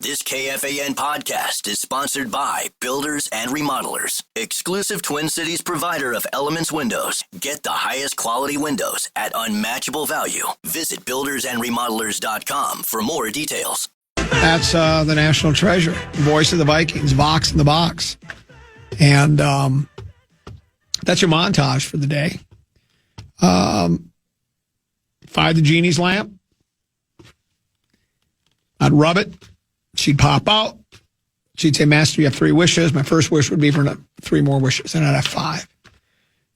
This KFAN podcast is sponsored by Builders and Remodelers, exclusive Twin Cities provider of Elements Windows. Get the highest quality windows at unmatchable value. Visit buildersandremodelers.com for more details. That's the national treasure, voice of the Vikings, Vox in the Box. And that's your montage for the day. Find the genie's lamp. I'd rub it. She'd pop out. She'd say, Master, you have 3 wishes. My first wish would be for 3 more wishes, and I'd have 5.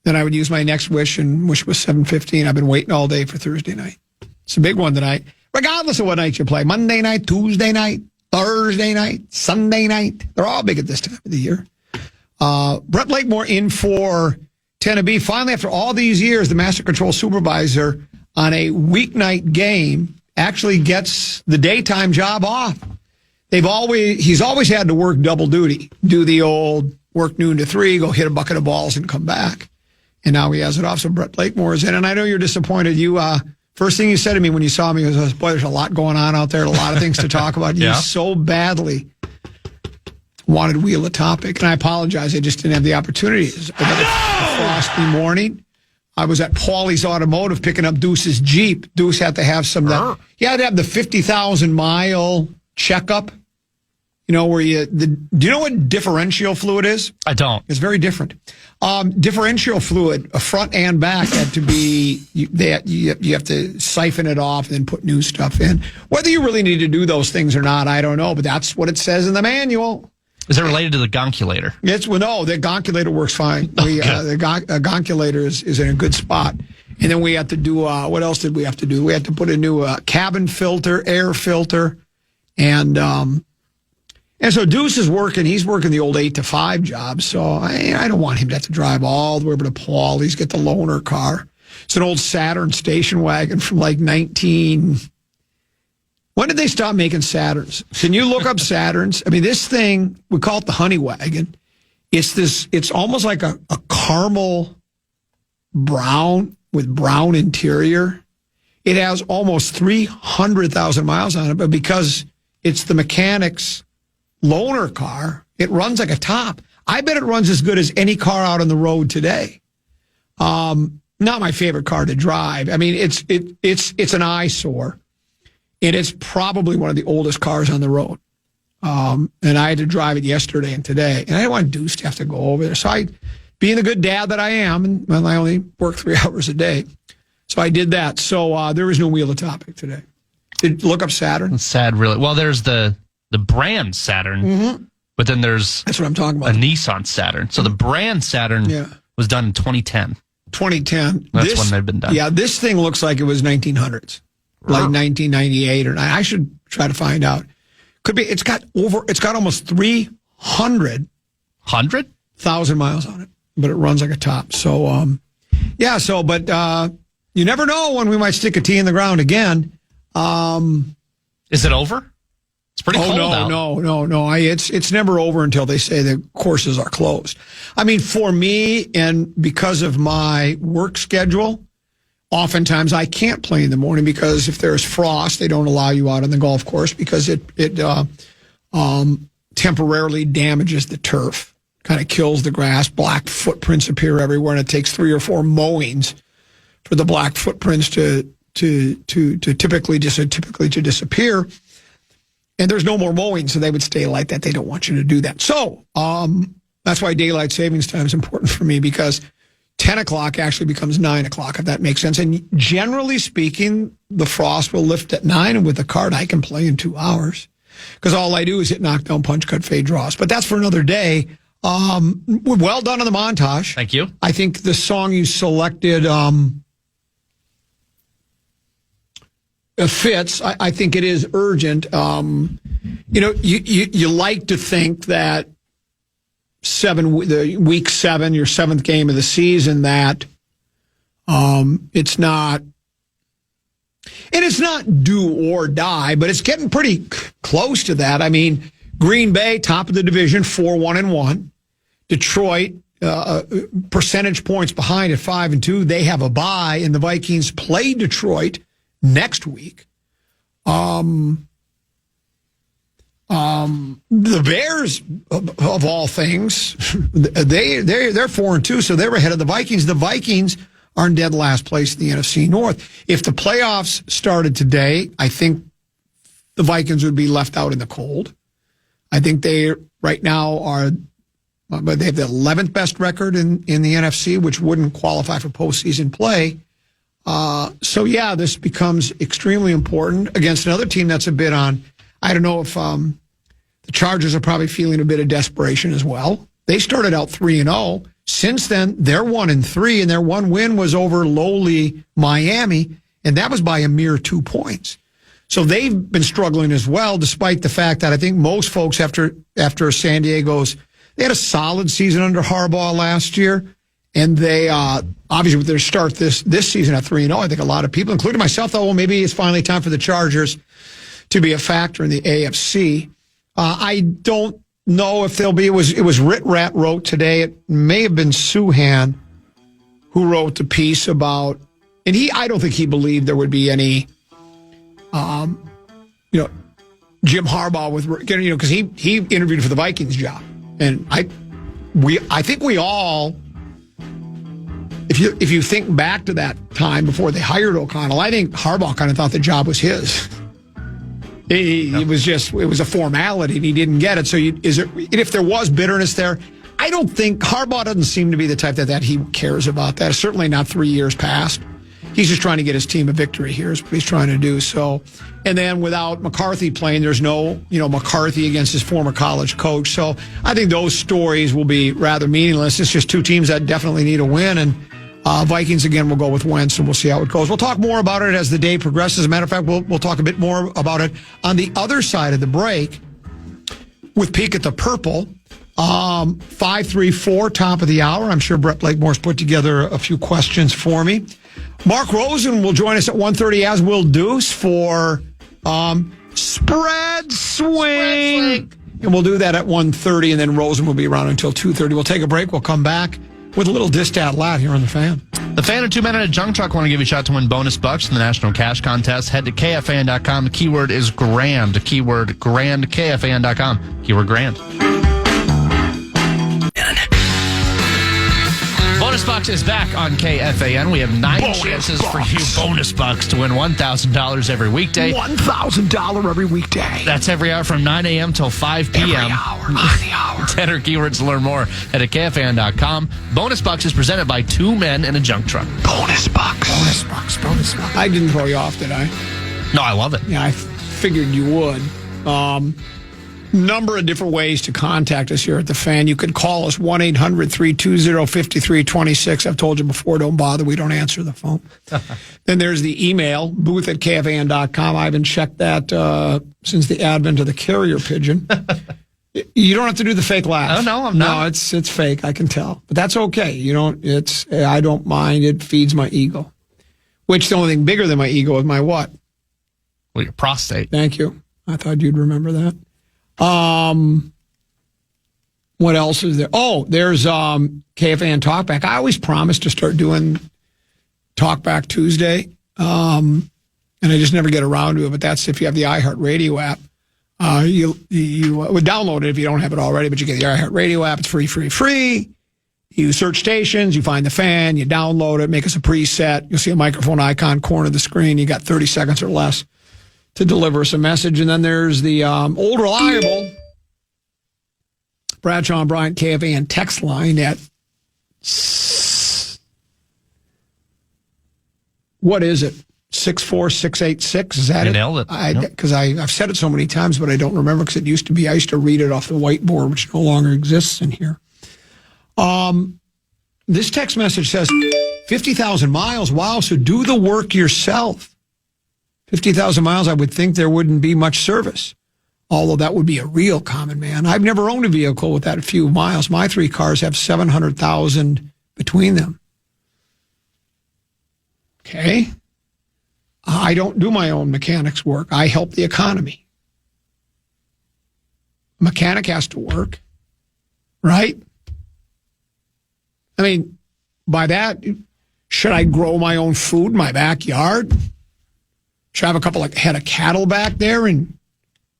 Then I would use my next wish, and wish was 7:15. I've been waiting all day for Thursday night. It's a big one tonight, regardless of what night you play. Monday night, Tuesday night, Thursday night, Sunday night. They're all big at this time of the year. Brett Lakemore in for Tennessee. Finally, after all these years, the Master Control Supervisor on a weeknight game actually gets the daytime job off. He's always had to work double duty, do the old work noon to 3, go hit a bucket of balls and come back. And now he has it off. So Brett Lakemore is in. And I know you're disappointed. First thing you said to me when you saw me was, boy, there's a lot going on out there, a lot of things to talk about. You so badly wanted to wheel a topic. And I apologize. I just didn't have the opportunity. It was a frosty morning. I was at Paulie's Automotive picking up Deuce's Jeep. Deuce had to have he had to have the 50,000-mile checkup. You know, do you know what differential fluid is? I don't. It's very different. Differential fluid, front and back, had to be, you have to siphon it off and then put new stuff in. Whether you really need to do those things or not, I don't know, but that's what it says in the manual. Is it related to the gonculator? No, the gonculator works fine. The gonculator is in a good spot. And then we had to do, what else did we have to do? We had to put a new cabin filter, air filter, and so Deuce is working. He's working the old 8 to 5 job. So I don't want him to have to drive all the way over to Paulie's, get the loaner car. It's an old Saturn station wagon from like when did they stop making Saturns? Can you look up Saturns? I mean, this thing, we call it the honey wagon. It's almost like a caramel brown with brown interior. It has almost 300,000 miles on it, but because it's the mechanic's loaner car, it runs like a top. I bet it runs as good as any car out on the road today. Not my favorite car to drive. I mean, it's an eyesore, and it's probably one of the oldest cars on the road. And I had to drive it yesterday and today, and I didn't want Deuce to have to go over there. So being the good dad that I am, and I only work 3 hours a day, so I did that. So there was no wheel of topic today. Did you look up Saturn? It's sad, really. Well, there's the brand Saturn, but then that's what I'm talking about. A Nissan Saturn. So the brand Saturn was done in 2010. 2010. That's when they've been done. Yeah, this thing looks like it was 1900s, like 1998 or 9. I should try to find out. Could be. It's got almost 300,000 miles on it, but it runs like a top. So, but you never know when we might stick a tee in the ground again. Is it over? It's pretty cold out. No. It's never over until they say the courses are closed. I mean, for me, and because of my work schedule, oftentimes I can't play in the morning because if there's frost, they don't allow you out on the golf course because it temporarily damages the turf, kind of kills the grass. Black footprints appear everywhere, and it takes 3 or 4 mowings for the black footprints to typically disappear. And there's no more mowing, so they would stay like that. They don't want you to do that. So that's why daylight savings time is important for me, because 10 o'clock actually becomes 9 o'clock, if that makes sense. And generally speaking, the frost will lift at 9, and with the cart, I can play in 2 hours because all I do is hit knockdown, punch, cut, fade, draws. But that's for another day. Well done on the montage. Thank you. I think the song you selected fits. I think it is urgent. You like to think that week 7, your 7th game of the season, that it's not, and it's not do or die, but it's getting pretty close to that. I mean, Green Bay, top of the division, 4-1-1. Detroit, percentage points behind at 5-2. They have a bye, and the Vikings play Detroit next week. The Bears, of all things, they're 4-2, so they're ahead of the Vikings. The Vikings are in dead last place in the NFC North. If the playoffs started today, I think the Vikings would be left out in the cold. I think they right now are, but they have the 11th best record in the NFC, which wouldn't qualify for postseason play. So yeah, this becomes extremely important against another team that's a bit on. I don't know if the Chargers are probably feeling a bit of desperation as well. They started out 3-0. Since then, they're 1-3, and their one win was over lowly Miami, and that was by a mere 2 points. So they've been struggling as well, despite the fact that I think most folks after San Diego's, they had a solid season under Harbaugh last year, and they obviously with their start this season at 3-0, I think a lot of people, including myself, thought, well, maybe it's finally time for the Chargers to be a factor in the AFC. I don't know if they'll be. It was Rit Rat wrote today. It may have been Suhan who wrote the piece about, and I don't think he believed there would be any, Jim Harbaugh because he interviewed for the Vikings job, and I think we all, if you think back to that time before they hired O'Connell, I think Harbaugh kind of thought the job was his. It was a formality, and he didn't get it. So if there was bitterness there, I don't think Harbaugh doesn't seem to be the type that he cares about that. Certainly not 3 years past. He's just trying to get his team a victory here is what he's trying to do. So, and then without McCarthy playing, there's no, McCarthy against his former college coach. So I think those stories will be rather meaningless. It's just two teams that definitely need a win, and Vikings, again, will go with Wentz, and we'll see how it goes. We'll talk more about it as the day progresses. As a matter of fact, we'll talk a bit more about it on the other side of the break with Peek at the Purple. 5:34, top of the hour. I'm sure Brett Blakemore's put together a few questions for me. Mark Rosen will join us at 1:30, as will Deuce, for Spread Swing. And we'll do that at 1:30, and then Rosen will be around until 2:30. We'll take a break. We'll come back with a little Distat Lat here on The Fan. The Fan and 2 Men and a Junk Truck want to give you a shot to win bonus bucks in the National Cash Contest. Head to KFAN.com. The keyword is grand. The keyword grand, KFAN.com. Keyword grand. Bonus Bucks is back on KFAN. We have 9 chances for you bonus bucks to win $1,000 every weekday. $1,000 every weekday. That's every hour from 9 a.m. till 5 p.m. Every hour, on the hour. 10 keywords to learn more. Head to KFAN.com. Bonus Bucks is presented by 2 Men and a Junk Truck. Bonus Bucks. Bonus Bucks. Bonus Bucks. I didn't throw you off, did I? No, I love it. Yeah, I figured you would. Number of different ways to contact us here at The Fan. You could call us 1-800-320-5326. I've told you before, don't bother. We don't answer the phone. Then there's the email, booth@kfan.com. I haven't checked that since the advent of the carrier pigeon. You don't have to do the fake laugh. Oh, no, I'm not. No, it's fake. I can tell. But that's okay. I don't mind. It feeds my ego. Which the only thing bigger than my ego is my what? Well, your prostate. Thank you. I thought you'd remember that. What else is there? Oh, there's KFAN Talkback. I always promise to start doing Talkback Tuesday, and I just never get around to it. But that's if you have the iHeartRadio app. You would download it if you don't have it already. But you get the iHeartRadio app. It's free. You search stations, you find The Fan, you download it, make us a preset. You'll see a microphone icon corner of the screen. You got 30 seconds or less to deliver us a message. And then there's the old reliable Bradshaw and Bryant KFAN text line at what is it? 64686. Is that you it? Nailed it. Because I've said it so many times, but I don't remember because it used to be. I used to read it off the whiteboard, which no longer exists in here. This text message says 50,000 miles. Wow, so do the work yourself. 50,000 miles, I would think there wouldn't be much service, although that would be a real common man. I've never owned a vehicle with that few miles. My 3 cars have 700,000 between them. Okay. I don't do my own mechanics work. I help the economy. A mechanic has to work, right? I mean, by that, should I grow my own food in my backyard? Should I have a couple of head of cattle back there and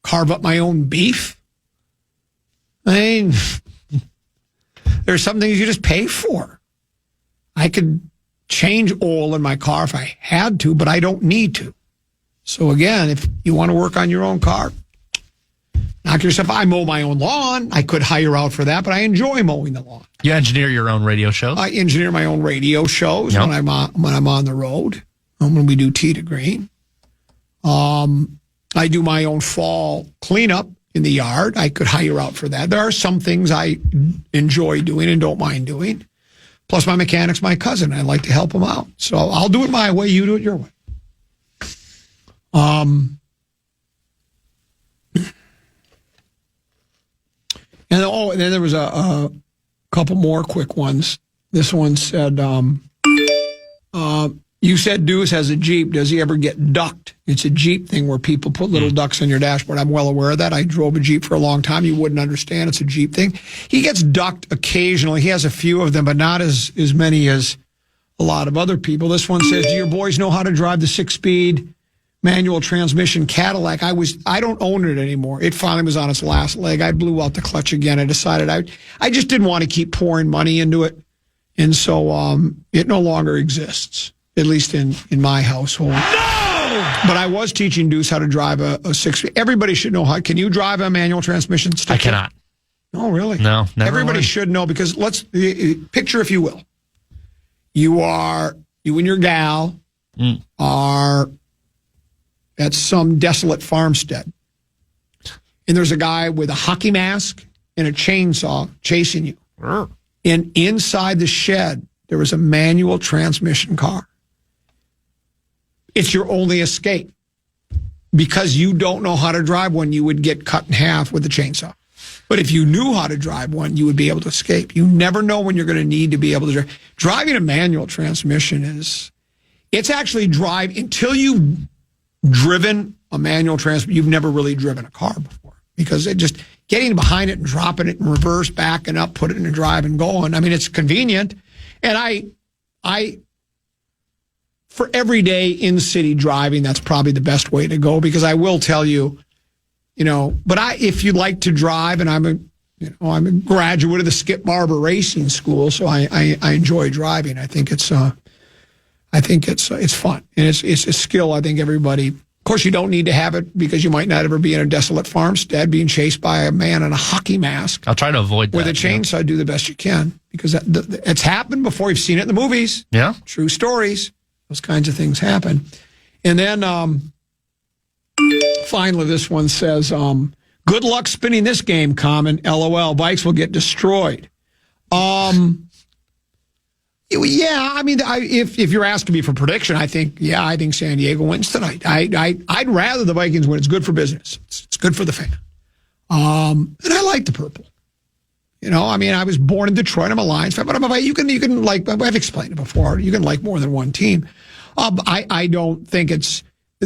carve up my own beef? I mean, there's some things you just pay for. I could change oil in my car if I had to, but I don't need to. So again, if you want to work on your own car, knock yourself. I mow my own lawn. I could hire out for that, but I enjoy mowing the lawn. You engineer your own radio shows? I engineer my own radio shows when I'm on the road, when we do Tee to Green. I do my own fall cleanup in the yard. I could hire out for that. There are some things I enjoy doing and don't mind doing. Plus, my mechanic's my cousin. I like to help him out. So I'll do it my way. You do it your way. And then there was a couple more quick ones. This one said, you said Deuce has a Jeep. Does he ever get ducked? It's a Jeep thing where people put little ducks on your dashboard. I'm well aware of that. I drove a Jeep for a long time. You wouldn't understand. It's a Jeep thing. He gets ducked occasionally. He has a few of them, but not as many as a lot of other people. This one says, do your boys know how to drive the 6-speed manual transmission Cadillac? I don't own it anymore. It finally was on its last leg. I blew out the clutch again. I decided I just didn't want to keep pouring money into it. And so it no longer exists, at least in my household. No! But I was teaching Deuce how to drive a 6-speed. Everybody should know how. Can you drive a manual transmission? I cannot. Oh, really? No, never. Everybody should know, because let's picture, if you will, you and your gal are at some desolate farmstead, and there's a guy with a hockey mask and a chainsaw chasing you. And inside the shed, there was a manual transmission car. It's your only escape. Because you don't know how to drive one, you would get cut in half with a chainsaw. But if you knew how to drive one, you would be able to escape. You never know when you're going to need to be able to drive. Driving a manual transmission it's actually until you've driven a manual transmission, you've never really driven a car before. Because getting behind it and dropping it in reverse, backing up, put it in a drive and going. I mean, it's convenient. And I for everyday in-city driving, that's probably the best way to go, because I will tell you, but if you like to drive, and I'm a graduate of the Skip Barber Racing School, so I enjoy driving. I think it's fun, and it's a skill I think everybody. Of course, you don't need to have it, because you might not ever be in a desolate farmstead being chased by a man in a hockey mask. I'll try to avoid that. With a chainsaw. Do the best you can, because it's happened before. You've seen it in the movies. Yeah. True stories. Those kinds of things happen. And then finally, this one says, good luck spinning this game, Common. LOL. Vikes will get destroyed. Yeah, I mean, if you're asking me for prediction, I think San Diego wins tonight. I'd rather the Vikings win. It's good for business. It's good for the fan. And I like the purple. I was born in Detroit. I'm a Lions fan, but you can like, I've explained it before. You can like more than one team. I don't think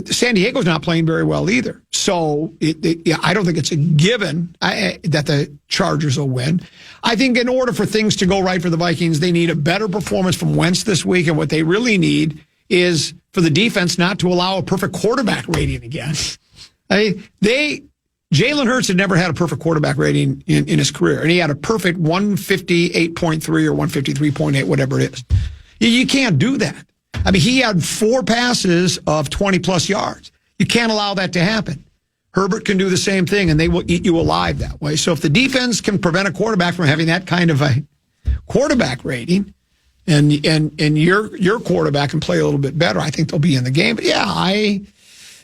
San Diego's not playing very well either. So I don't think it's a given that the Chargers will win. I think in order for things to go right for the Vikings, they need a better performance from Wentz this week. And what they really need is for the defense not to allow a perfect quarterback rating again. Jalen Hurts had never had a perfect quarterback rating in his career. And he had a perfect 158.3 or 153.8, whatever it is. You can't do that. I mean, he had 4 passes of 20-plus yards. You can't allow that to happen. Herbert can do the same thing, and they will eat you alive that way. So if the defense can prevent a quarterback from having that kind of a quarterback rating, and your quarterback can play a little bit better, I think they'll be in the game. But yeah,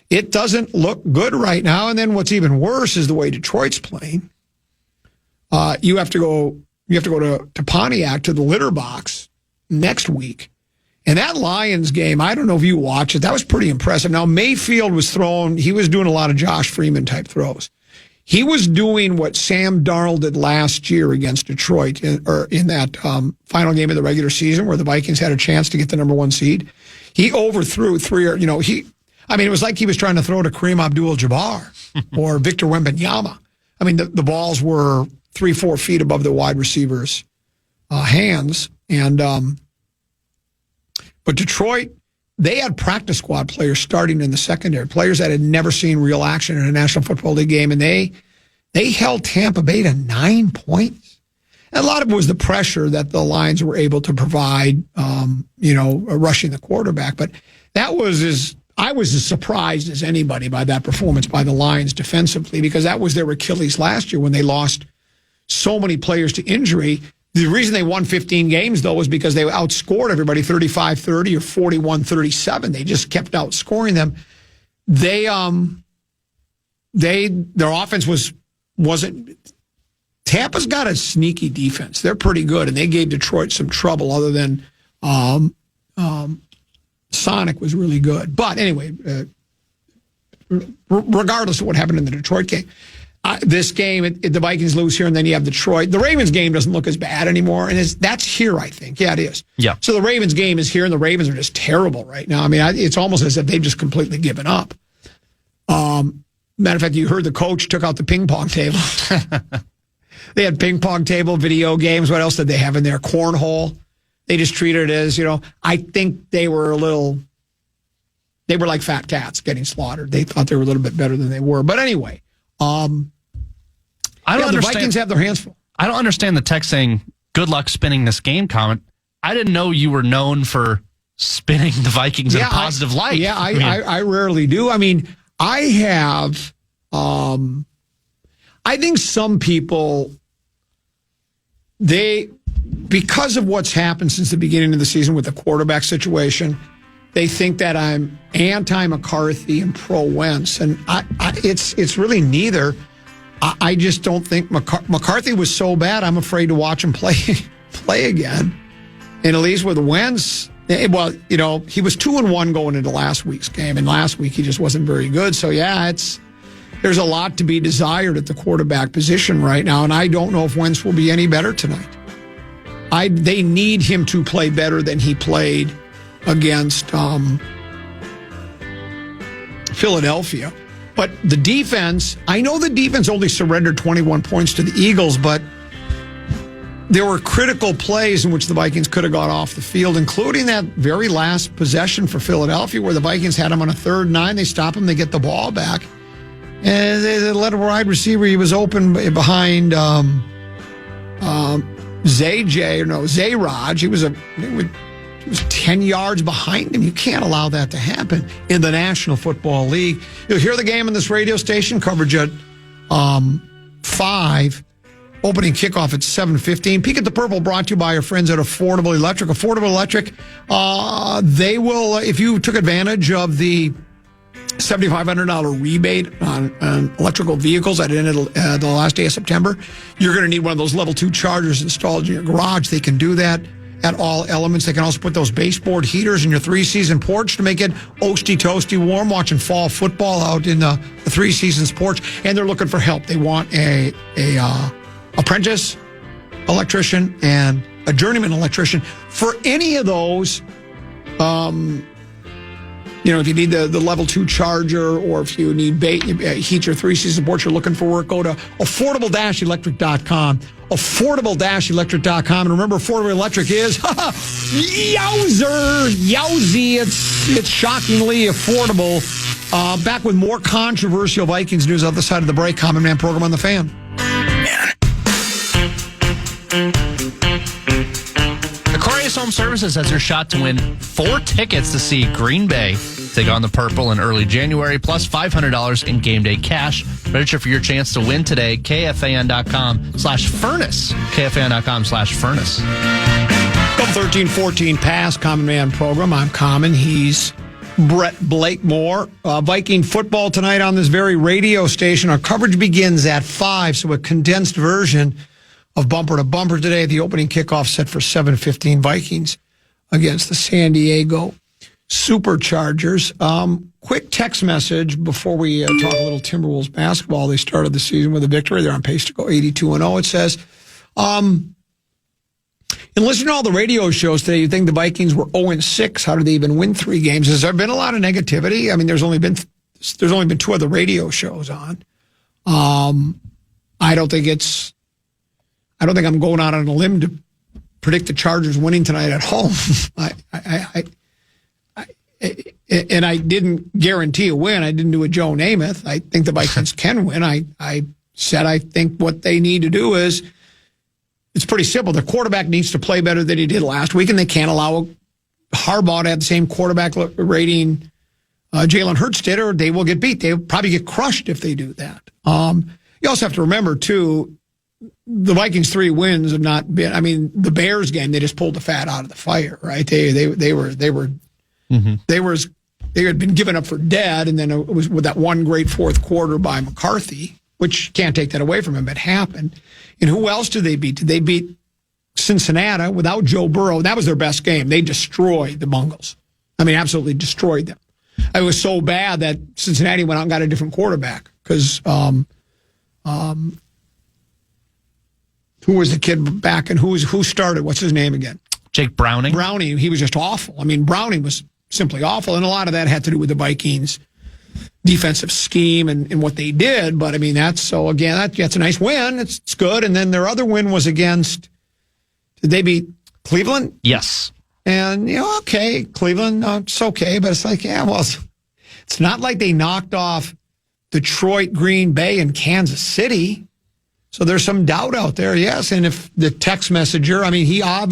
it doesn't look good right now. And then what's even worse is the way Detroit's playing. You have to go to Pontiac, to the litter box next week. And that Lions game, I don't know if you watch it, that was pretty impressive. Now, Mayfield he was doing a lot of Josh Freeman type throws. He was doing what Sam Darnold did last year against Detroit, or in that final game of the regular season where the Vikings had a chance to get the number 1 seed. He overthrew it was like he was trying to throw to Kareem Abdul-Jabbar or Victor Wembanyama. I mean, the balls were 3-4 feet above the wide receiver's hands. But Detroit, they had practice squad players starting in the secondary, players that had never seen real action in a National Football League game, and they They held Tampa Bay to 9 points. And a lot of it was the pressure that the Lions were able to provide, rushing the quarterback. But that was I was as surprised as anybody by that performance by the Lions defensively, because that was their Achilles last year when they lost so many players to injury. The reason they won 15 games, though, was because they outscored everybody 35-30 or 41-37. They just kept outscoring them. Their offense wasn't. Tampa's got a sneaky defense. They're pretty good, and they gave Detroit some trouble. Other than Sonic was really good. But anyway, regardless of what happened in the Detroit game, this game, the Vikings lose here, and then you have Detroit. The Ravens game doesn't look as bad anymore, and that's here, I think. Yeah, it is. Yeah. So the Ravens game is here, and the Ravens are just terrible right now. I mean, it's almost as if they've just completely given up. Matter of fact, you heard the coach took out the ping pong table. They had ping pong table, video games. What else did they have in there? Cornhole. They just treated it as, I think they were like fat cats getting slaughtered. They thought they were a little bit better than they were. But anyway, I don't understand. The Vikings have their hands full. I don't understand the text saying, good luck spinning this game comment. I didn't know you were known for spinning the Vikings in a positive light. Yeah, I rarely do. I mean, I have, I think some people, because of what's happened since the beginning of the season with the quarterback situation, they think that I'm anti-McCarthy and pro-Wentz, and it's really neither. I just don't think McCarthy was so bad. I'm afraid to watch him play again. And at least with Wentz, he was 2-1 going into last week's game, and last week he just wasn't very good. So yeah, there's a lot to be desired at the quarterback position right now, and I don't know if Wentz will be any better tonight. They need him to play better than he played against Philadelphia. But the defense, I know the defense only surrendered 21 points to the Eagles, but there were critical plays in which the Vikings could have got off the field, including that very last possession for Philadelphia where the Vikings had him on a 3rd and 9. They stop him, they get the ball back. And they let a wide receiver, he was open behind Zayraj. He was 10 yards behind him. You can't allow that to happen in the National Football League. You'll hear the game on this radio station, coverage at 5, opening kickoff at 7:15. Peek at the Purple brought to you by our friends at Affordable Electric. Affordable Electric, they will, if you took advantage of the $7,500 rebate on electrical vehicles at the end of the last day of September, you're going to need one of those level 2 chargers installed in your garage. They can do that at all elements. They can also put those baseboard heaters in your 3-season porch to make it oasty toasty warm watching fall football out in the 3 Seasons porch. And they're looking for help. They want a apprentice electrician and a journeyman electrician. For any of those, if you need the level 2 charger, or if you need heat your 3-season porch, you're looking for work, go to affordable-electric.com. Affordable-electric.com. And remember, Affordable Electric is yowzy. It's shockingly affordable. Back with more controversial Vikings news on the side of the break. Common Man Program on the Fan. Aquarius Home Services has your shot to win 4 tickets to see Green Bay take on the Purple in early January, plus $500 in game day cash. Register for your chance to win today. KFAN.com/furnace. KFAN.com/furnace. 13-14 pass, Common Man Program. I'm Common. He's Brett Blakemore. Viking football tonight on this very radio station. Our coverage begins at 5, so a condensed version of Bumper to Bumper today. The opening kickoff set for 7:15 Vikings against the San Diego Superchargers. Quick text message before we talk a little Timberwolves basketball. They started the season with a victory. They're on pace to go 82-0. It says, in listening to all the radio shows today, you think the Vikings were 0-6. How did they even win 3 games? Has there been a lot of negativity? I mean, there's only been 2 other radio shows on. I don't think I'm going out on a limb to predict the Chargers winning tonight at home. And I didn't guarantee a win. I didn't do a Joe Namath. I think the Vikings can win. I said, I think what they need to do is, it's pretty simple. The quarterback needs to play better than he did last week, and they can't allow Harbaugh to have the same quarterback rating Jalen Hurts did, or they will get beat. They'll probably get crushed if they do that. You also have to remember, too, the Vikings' 3 wins have not been. I mean, the Bears game, they just pulled the fat out of the fire, right? They had been given up for dead, and then it was with that one great fourth quarter by McCarthy, which can't take that away from him. It happened. And who else did they beat? Did they beat Cincinnati without Joe Burrow? That was their best game. They destroyed the Bungles. I mean, absolutely destroyed them. It was so bad that Cincinnati went out and got a different quarterback because who was the kid back and who started? What's his name again? Jake Browning. Browning. He was just awful. I mean, Browning was simply awful, and a lot of that had to do with the Vikings' defensive scheme and what they did. But I mean, that's a nice win. It's good. And then their other win was against. Did they beat Cleveland? Yes. And, okay, Cleveland, it's okay. But it's like, yeah, well, it's not like they knocked off Detroit, Green Bay, and Kansas City. So there's some doubt out there, yes. And if the text messenger, I mean, he's a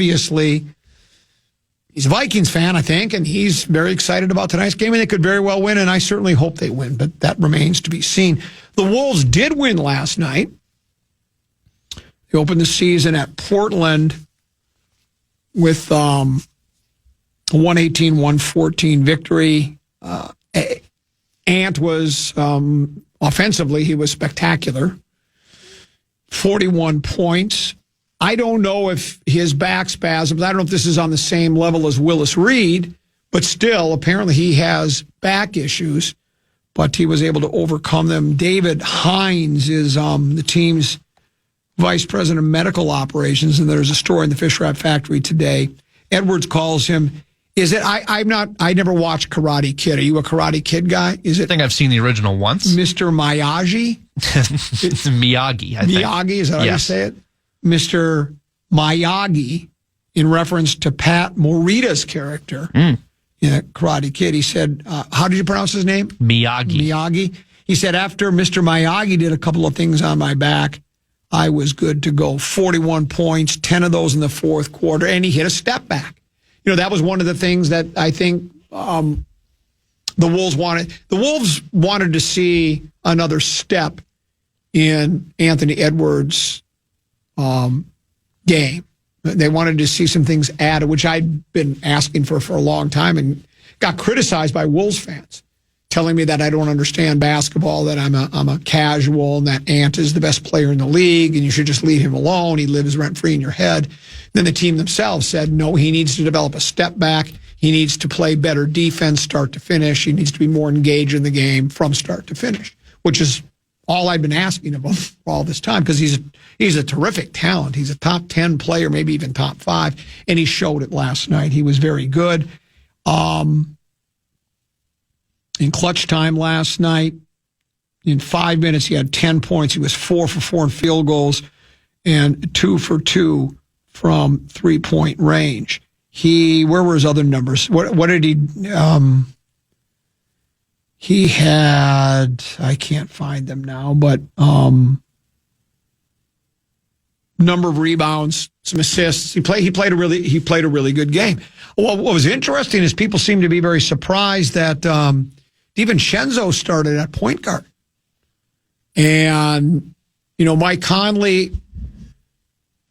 Vikings fan, I think, and he's very excited about tonight's game, and they could very well win, and I certainly hope they win, but that remains to be seen. The Wolves did win last night. They opened the season at Portland with 118-114 victory. Ant was, offensively, he was spectacular. 41 points. I don't know if his back spasms, I don't know if this is on the same level as Willis Reed, but still, apparently he has back issues, but he was able to overcome them. David Hines is the team's vice president of medical operations, and there's a story in the Fish Wrap Factory today. Edwards calls him, I never watched Karate Kid. Are you a Karate Kid guy? I think I've seen the original once. Mr. Miyagi? Miyagi, I think. Miyagi, is that how you say it? Mr. Miyagi, in reference to Pat Morita's character in Karate Kid. He said, how did you pronounce his name? Miyagi. He said, after Mr. Miyagi did a couple of things on my back, I was good to go. 41 points, 10 of those in the fourth quarter, and he hit a step back. That was one of the things that I think the Wolves wanted. The Wolves wanted to see another step in Anthony Edwards' game. They wanted to see some things added, which I'd been asking for a long time, and got criticized by Wolves fans, telling me that I don't understand basketball, that I'm a casual, and that Ant is the best player in the league, and you should just leave him alone. He lives rent-free in your head. Then the team themselves said, no, he needs to develop a step back. He needs to play better defense start to finish. He needs to be more engaged in the game from start to finish, which is all I've been asking of him for all this time, because he's a terrific talent. He's a top 10 player, maybe even top 5, and he showed it last night. He was very good. In clutch time last night, in 5 minutes, he had 10 points. He was 4 for 4 in field goals and 2 for 2 from 3-point range. Where were his other numbers? What did he, he had, I can't find them now, but number of rebounds, some assists. He played a really good game. Well, what was interesting is people seem to be very surprised that DiVincenzo started at point guard. And, Mike Conley,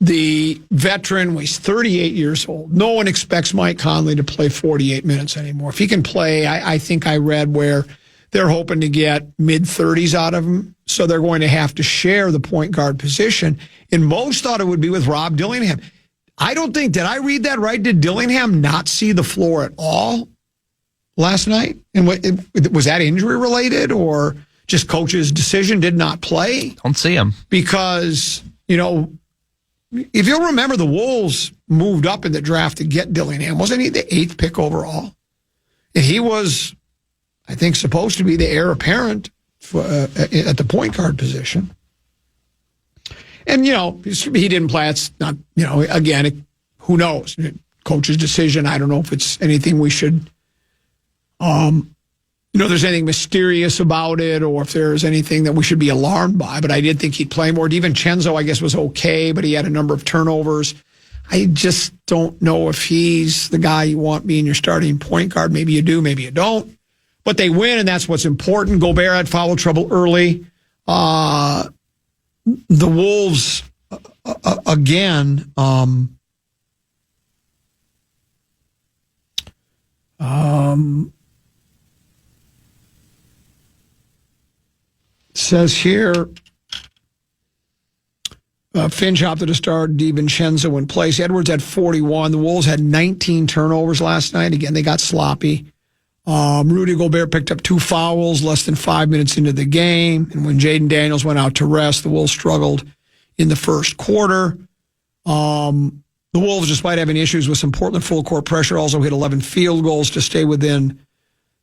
the veteran, was 38 years old. No one expects Mike Conley to play 48 minutes anymore. If he can play, I think I read where they're hoping to get mid-30s out of him, so they're going to have to share the point guard position. And most thought it would be with Rob Dillingham. I don't think, did I read that right? Did Dillingham not see the floor at all last night? And was that injury related, or just coach's decision, did not play? Don't see him. Because, if you'll remember, the Wolves moved up in the draft to get Dillingham. Wasn't he the 8th pick overall? And he was, I think, supposed to be the heir apparent at the point guard position. And, he didn't play. It's not, again, who knows? Coach's decision. I don't know if it's anything we should there's anything mysterious about it or if there's anything that we should be alarmed by. But I did think he'd play more. DiVincenzo, I guess, was okay, but he had a number of turnovers. I just don't know if he's the guy you want being your starting point guard. Maybe you do, maybe you don't. But they win, and that's what's important. Gobert had foul trouble early. The Wolves, again, says here, Finch opted to start DiVincenzo in place. Edwards had 41. The Wolves had 19 turnovers last night. Again, they got sloppy. Rudy Gobert picked up 2 fouls less than 5 minutes into the game. And when Jaden Daniels went out to rest, the Wolves struggled in the first quarter. The Wolves, despite having issues with some Portland full court pressure, also hit 11 field goals to stay within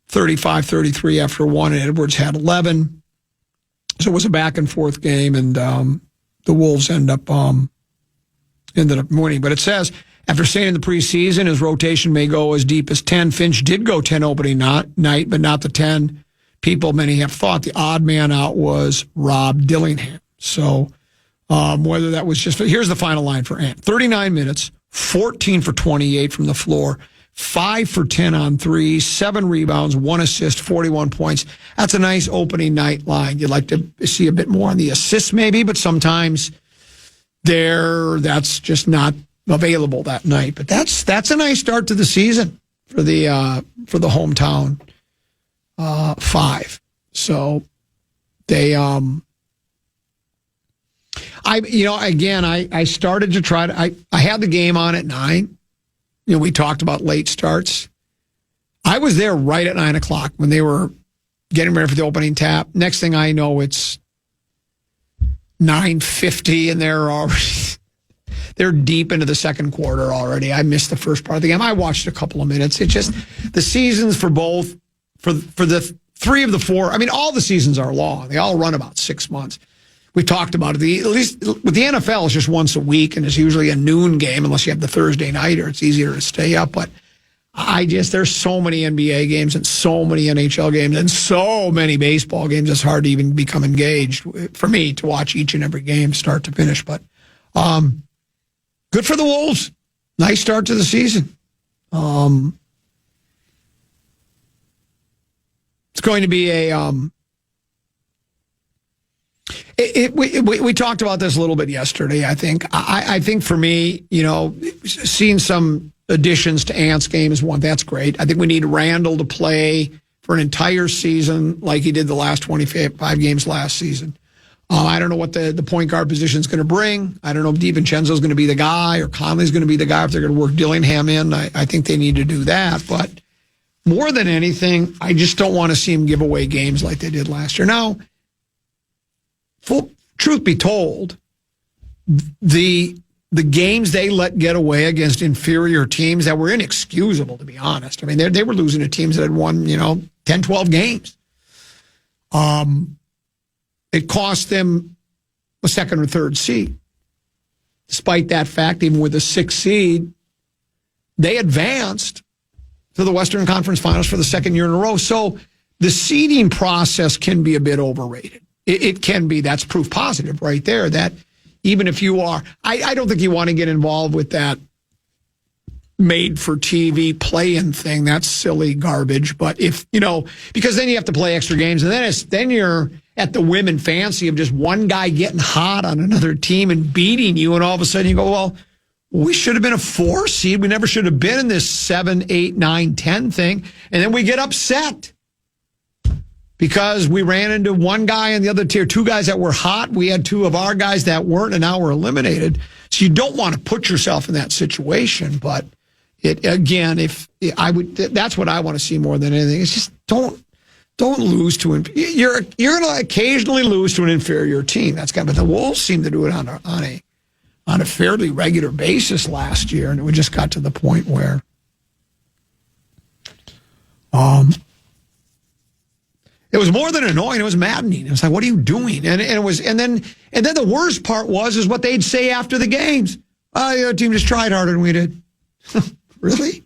35-33 after one, and Edwards had 11. So it was a back and forth game, and the Wolves ended up winning. But it says, after staying in the preseason, his rotation may go as deep as 10. Finch did go 10 opening night, but not the 10 people many have thought. The odd man out was Rob Dillingham. So whether that was just... Here's the final line for Ant. 39 minutes, 14 for 28 from the floor, 5 for 10 on threes, 7 rebounds, 1 assist, 41 points. That's a nice opening night line. You'd like to see a bit more on the assists maybe, but sometimes that's just not available that night. But that's a nice start to the season for the hometown 5. So they I started to try to I had the game on at 9. We talked about late starts. I was there right at 9 o'clock when they were getting ready for the opening tap. Next thing I know, it's 9:50 and they're deep into the second quarter already. I missed the first part of the game. I watched a couple of minutes. It just, the seasons for both, for the 3 of the 4, I mean, all the seasons are long. They all run about 6 months. We talked about it. At least with the NFL, it's just once a week, and it's usually a noon game unless you have the Thursday nighter. It's easier to stay up. But there's so many NBA games and so many NHL games and so many baseball games. It's hard to even become engaged for me to watch each and every game start to finish. But good for the Wolves. Nice start to the season. It's going to be a... We talked about this a little bit yesterday, I think. I think for me, seeing some additions to Ant's game is one. That's great. I think we need Randall to play for an entire season like he did the last 25 games last season. I don't know what the point guard position is going to bring. I don't know if DiVincenzo is going to be the guy or Conley's going to be the guy, if they're going to work Dillingham in. I think they need to do that. But more than anything, I just don't want to see him give away games like they did last year. Now, truth be told, the games they let get away against inferior teams that were inexcusable, to be honest. I mean, they were losing to teams that had won, 10, 12 games. It cost them a second or third seed. Despite that fact, even with a 6th seed, they advanced to the Western Conference Finals for the second year in a row. So the seeding process can be a bit overrated. It can be. That's proof positive right there that even if you are, I don't think you want to get involved with that made-for-TV play-in thing. That's silly garbage. But if, because then you have to play extra games, and then you're at the whim and fancy of just one guy getting hot on another team and beating you, and all of a sudden you go, well, we should have been a 4 seed. We never should have been in this 7, 8, 9, 10 thing. And then we get upset because we ran into one guy in the other tier, 2 guys that were hot. We had 2 of our guys that weren't, and now we're eliminated. So you don't want to put yourself in that situation. But that's what I want to see more than anything. It's just don't lose to you're going to occasionally lose to an inferior team. That's but the Wolves seem to do it on a fairly regular basis last year, and it just got to the point where it was more than annoying. It was maddening. It was like, what are you doing? And then the worst part was what they'd say after the games. The team just tried harder than we did. Really?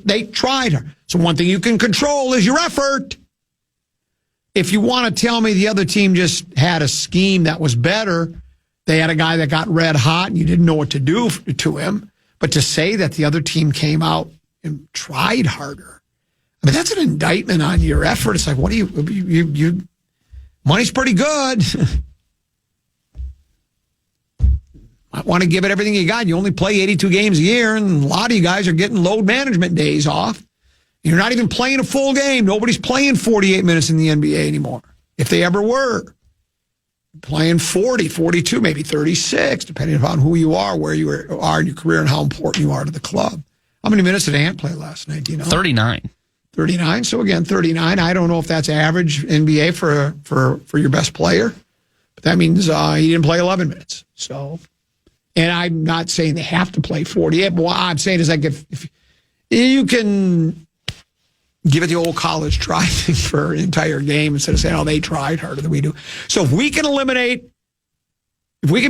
They tried harder. So one thing you can control is your effort. if you want to tell me the other team just had a scheme that was better, they had a guy that got red hot and you didn't know what to do to him. But to say that the other team came out and tried harder, I mean, that's an indictment on your effort. It's like, what do you money's pretty good. I want to give it everything you got. You only play 82 games a year, and a lot of you guys are getting load management days off. You're not even playing a full game. Nobody's playing 48 minutes in the NBA anymore, if they ever were. Playing 40, 42, maybe 36, depending upon who you are, where you are in your career, and how important you are to the club. How many minutes did Ant play last night? Do you know? 39. 39. So again, 39. I don't know if that's average NBA for your best player, but that means he didn't play 11 minutes. So, and I'm not saying they have to play 48, but what I'm saying is like if you can give it the old college try thing for an entire game instead of saying, oh, they tried harder than we do. So if we can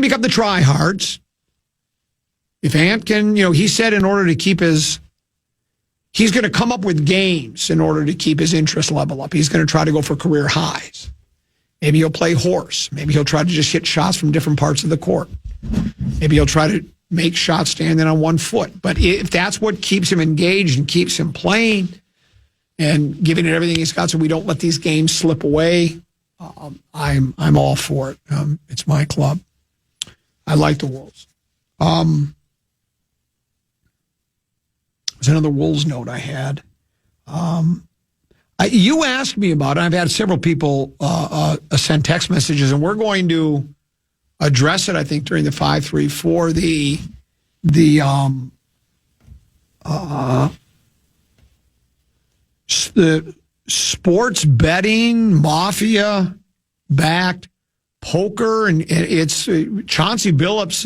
become the tryhards, if Ant can, he said in order to keep he's going to come up with games in order to keep his interest level up. He's going to try to go for career highs. Maybe he'll play horse. Maybe he'll try to just hit shots from different parts of the court. Maybe he'll try to make shots standing on one foot. But if that's what keeps him engaged and keeps him playing and giving it everything he's got so we don't let these games slip away, I'm all for it. It's my club. I like the Wolves. There's another Wolves note I had. You asked me about it. I've had several people send text messages, and we're going to address it, I think, during the 534. The sports betting mafia backed poker, and it's Chauncey Billups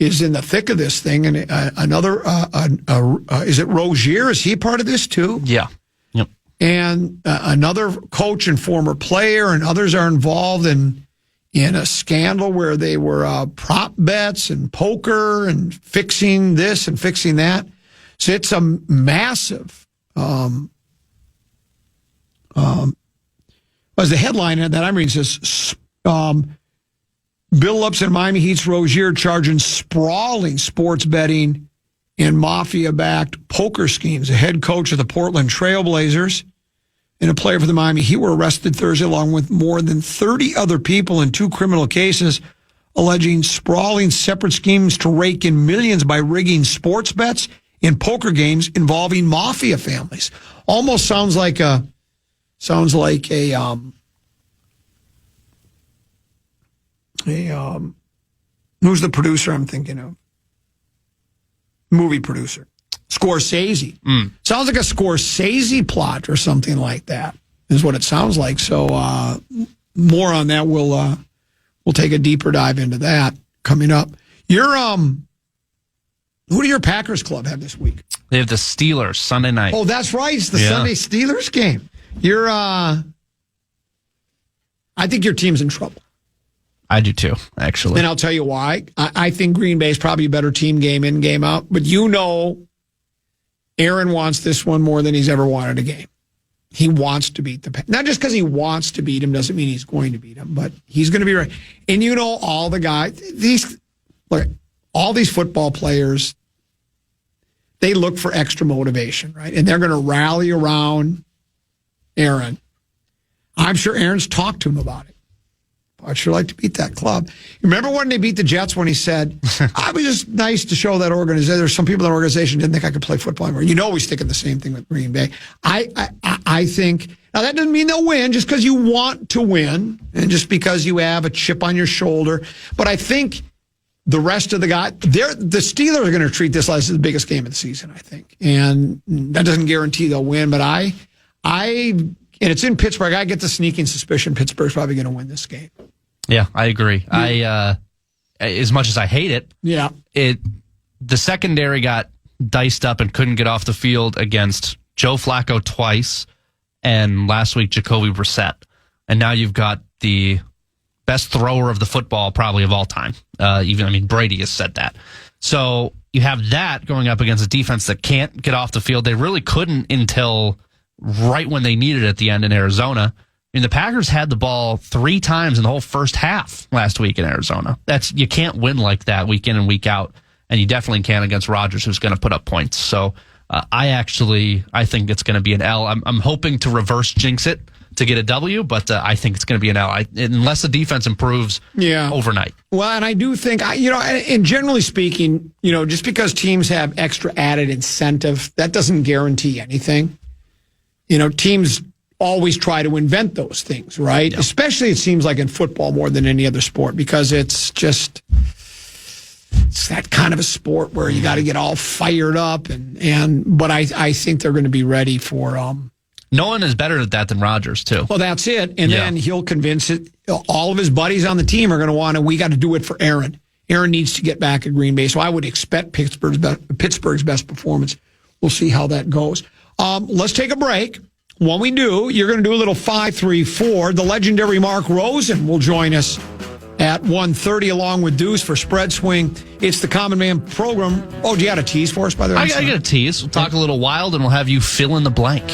is in the thick of this thing, and is it Rozier? Is he part of this too? Yeah. Yep. And another coach and former player, and others are involved in a scandal where they were prop bets and poker and fixing this and fixing that. So it's a massive. As the headline that I'm reading says, Billups and Miami Heat's Rozier charging sprawling sports betting and mafia-backed poker schemes. The head coach of the Portland Trailblazers and a player for the Miami Heat were arrested Thursday along with more than 30 other people in 2 criminal cases alleging sprawling separate schemes to rake in millions by rigging sports bets in poker games involving mafia families. Almost sounds like who's the producer I'm thinking of? Movie producer. Scorsese. Sounds like a Scorsese plot or something like that is what it sounds like. So more on that. We'll take a deeper dive into that coming up. Who do your Packers club have this week? They have the Steelers Sunday night. Oh, that's right. It's the Sunday Steelers game. I think your team's in trouble. I do too, actually. And I'll tell you why. I think Green Bay is probably a better team game in, game out. But Aaron wants this one more than he's ever wanted a game. He wants to beat the Packers. Not just because he wants to beat him doesn't mean he's going to beat him, but he's going to be right. And all the guys, all these football players, they look for extra motivation, right? And they're going to rally around Aaron. I'm sure Aaron's talked to him about it. I'd sure like to beat that club. Remember when they beat the Jets when he said, I was just nice to show that organization. There's some people in the organization didn't think I could play football anymore. He's thinking the same thing with Green Bay. I think, now that doesn't mean they'll win just because you want to win and just because you have a chip on your shoulder. But I think the rest of the guys, the Steelers are going to treat this as the biggest game of the season, I think. And that doesn't guarantee they'll win, but and it's in Pittsburgh. I get the sneaking suspicion Pittsburgh's probably going to win this game. Yeah, I agree. I as much as I hate it, the secondary got diced up and couldn't get off the field against Joe Flacco twice, and last week Jacoby Brissett, and now you've got the best thrower of the football probably of all time. Brady has said that. So you have that going up against a defense that can't get off the field. They really couldn't until right when they needed it at the end in Arizona. mean, the Packers had the ball 3 times in the whole first half last week in Arizona. You can't win like that week in and week out, and you definitely can't against Rodgers, who's going to put up points. So I think it's going to be an L. I'm hoping to reverse jinx it to get a W, but I think it's going to be an L unless the defense improves overnight. Well, and I do think, and generally speaking, just because teams have extra added incentive, that doesn't guarantee anything. Teams always try to invent those things, right? Yeah. Especially it seems like in football more than any other sport, because it's that kind of a sport where you got to get all fired up, but I think they're going to be ready for. No one is better at that than Rodgers, too. Well, that's it. And then he'll convince it. All of his buddies on the team are going to we got to do it for Aaron. Aaron needs to get back at Green Bay. So I would expect Pittsburgh's best performance. We'll see how that goes. Let's take a break. When we do, you're going to do a little 5-3-4. The legendary Mark Rosen will join us at 1:30 along with Deuce for Spread Swing. It's the Common Man program. Oh, do you have a tease for us, by the way? I got a tease. We'll talk a little wild, and we'll have you fill in the blank.